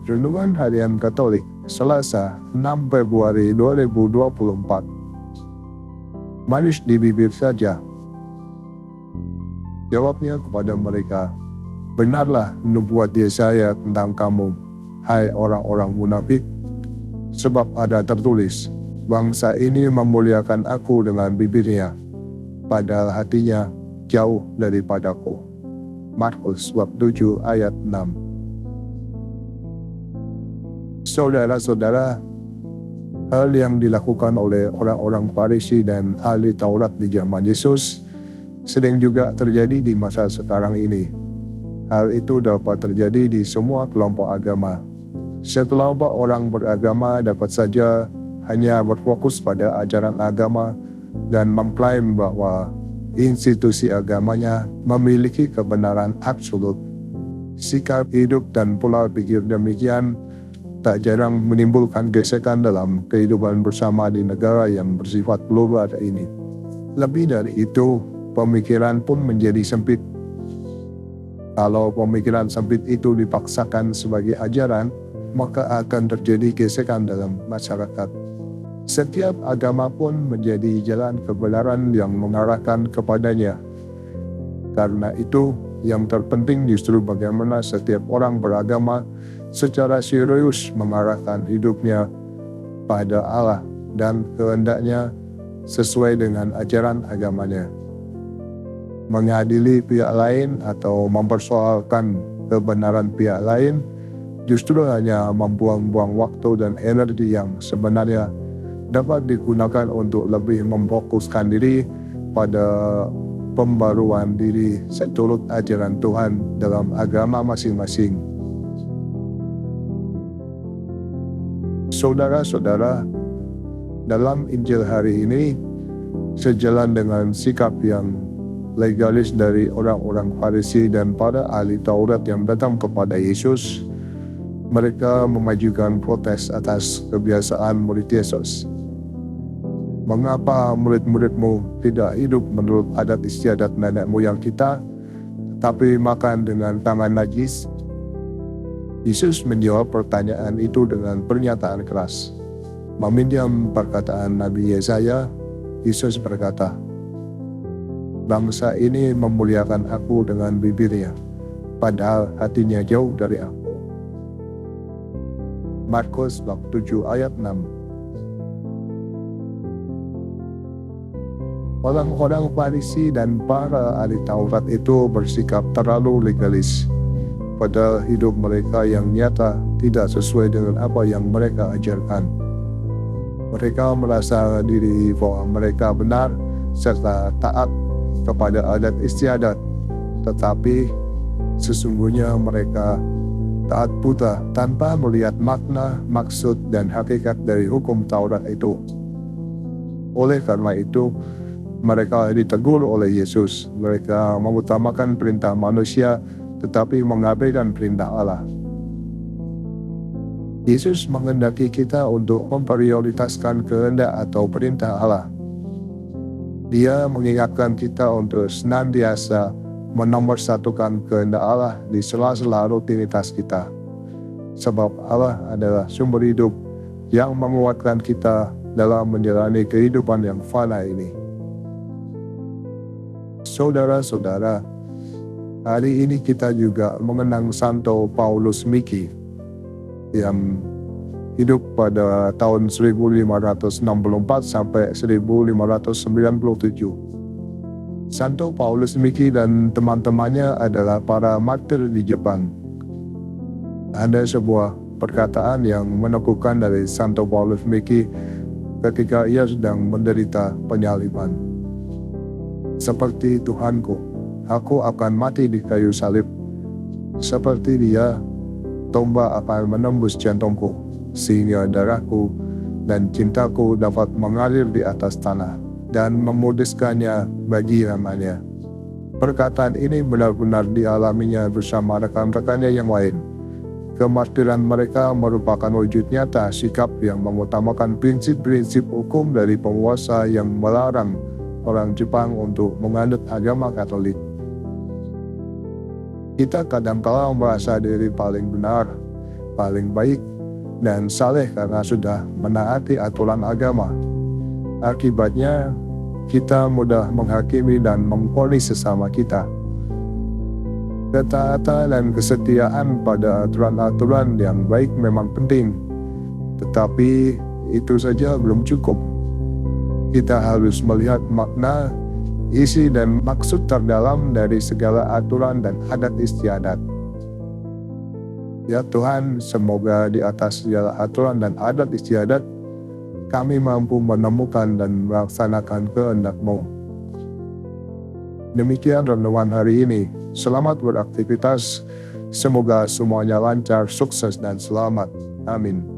Renungan Harian Katolik, Selasa, 6 Februari 2024. Manis di bibir saja. Jawabnya kepada mereka, benarlah nubuat Yesaya tentang kamu, hai orang-orang munafik. Sebab ada tertulis, bangsa ini memuliakan aku dengan bibirnya, padahal hatinya jauh daripadaku. Markus bab 7 ayat 6. Saudara-saudara, hal yang dilakukan oleh orang-orang Farisi dan ahli Taurat di zaman Yesus sering juga terjadi di masa sekarang ini. Hal itu dapat terjadi di semua kelompok agama. Sekelompok orang beragama dapat saja hanya berfokus pada ajaran agama dan mengklaim bahwa institusi agamanya memiliki kebenaran absolut. Sikap hidup dan pola pikir demikian tak jarang menimbulkan gesekan dalam kehidupan bersama di negara yang bersifat global ini. Lebih dari itu, pemikiran pun menjadi sempit. Kalau pemikiran sempit itu dipaksakan sebagai ajaran, maka akan terjadi gesekan dalam masyarakat. Setiap agama pun menjadi jalan kebenaran yang mengarahkan kepadanya. Karena itu, yang terpenting justru bagaimana setiap orang beragama secara serius mengarahkan hidupnya pada Allah dan kehendaknya sesuai dengan ajaran agamanya. Mengadili pihak lain atau mempersoalkan kebenaran pihak lain justru hanya membuang-buang waktu dan energi yang sebenarnya dapat digunakan untuk lebih memfokuskan diri pada pembaruan diri seturut ajaran Tuhan dalam agama masing-masing. Saudara-saudara, dalam Injil hari ini, sejalan dengan sikap yang legalis dari orang-orang Farisi dan para ahli Taurat yang datang kepada Yesus, mereka memajukan protes atas kebiasaan murid Yesus. Mengapa murid-muridmu tidak hidup menurut adat istiadat nenek moyang kita, tapi makan dengan tangan najis? Yesus menjawab pertanyaan itu dengan pernyataan keras. Meminjam perkataan Nabi Yesaya, Yesus berkata, bangsa ini memuliakan aku dengan bibirnya, padahal hatinya jauh dari aku. Markus bab 7 ayat 6. Orang-orang Farisi dan para ahli Taurat itu bersikap terlalu legalis, padahal hidup mereka yang nyata tidak sesuai dengan apa yang mereka ajarkan. Mereka merasa diri bahwa mereka benar serta taat kepada adat istiadat, tetapi sesungguhnya mereka taat buta tanpa melihat makna, maksud, dan hakikat dari hukum Taurat itu. Oleh karena itu, mereka ditegur oleh Yesus. Mereka mengutamakan perintah manusia tetapi mengabaikan perintah Allah. Yesus menghendaki kita untuk memprioritaskan kehendak atau perintah Allah. Dia mengingatkan kita untuk senantiasa menomorsatukan kehendak Allah di sela-sela rutinitas kita. Sebab Allah adalah sumber hidup yang menguatkan kita dalam menjalani kehidupan yang fana ini. Saudara-saudara, hari ini kita juga mengenang Santo Paulus Miki yang hidup pada tahun 1564 sampai 1597. Santo Paulus Miki dan teman-temannya adalah para martir di Jepang. Ada sebuah perkataan yang meneguhkan dari Santo Paulus Miki ketika ia sedang menderita penyaliban. Seperti Tuhanku, aku akan mati di kayu salib. Seperti dia, tombak akan menembus jantungku, sehingga darahku dan cintaku dapat mengalir di atas tanah dan memudiskannya bagi namanya. Perkataan ini benar-benar dialaminya bersama rekan-rekannya yang lain. Kemartiran mereka merupakan wujud nyata sikap yang mengutamakan prinsip-prinsip hukum dari penguasa yang melarang orang Jepang untuk menganut agama Katolik. Kita kadang-kala merasa diri paling benar, paling baik dan saleh karena sudah menaati aturan agama. Akibatnya, kita mudah menghakimi dan memvonis sesama kita. Ketaatan dan kesetiaan pada aturan-aturan yang baik memang penting, tetapi itu saja belum cukup. Kita harus melihat makna, isi dan maksud terdalam dari segala aturan dan adat istiadat. Ya Tuhan, semoga di atas segala aturan dan adat istiadat, kami mampu menemukan dan melaksanakan kehendak-Mu. Demikian renungan hari ini. Selamat beraktivitas. Semoga semuanya lancar, sukses, dan selamat. Amin.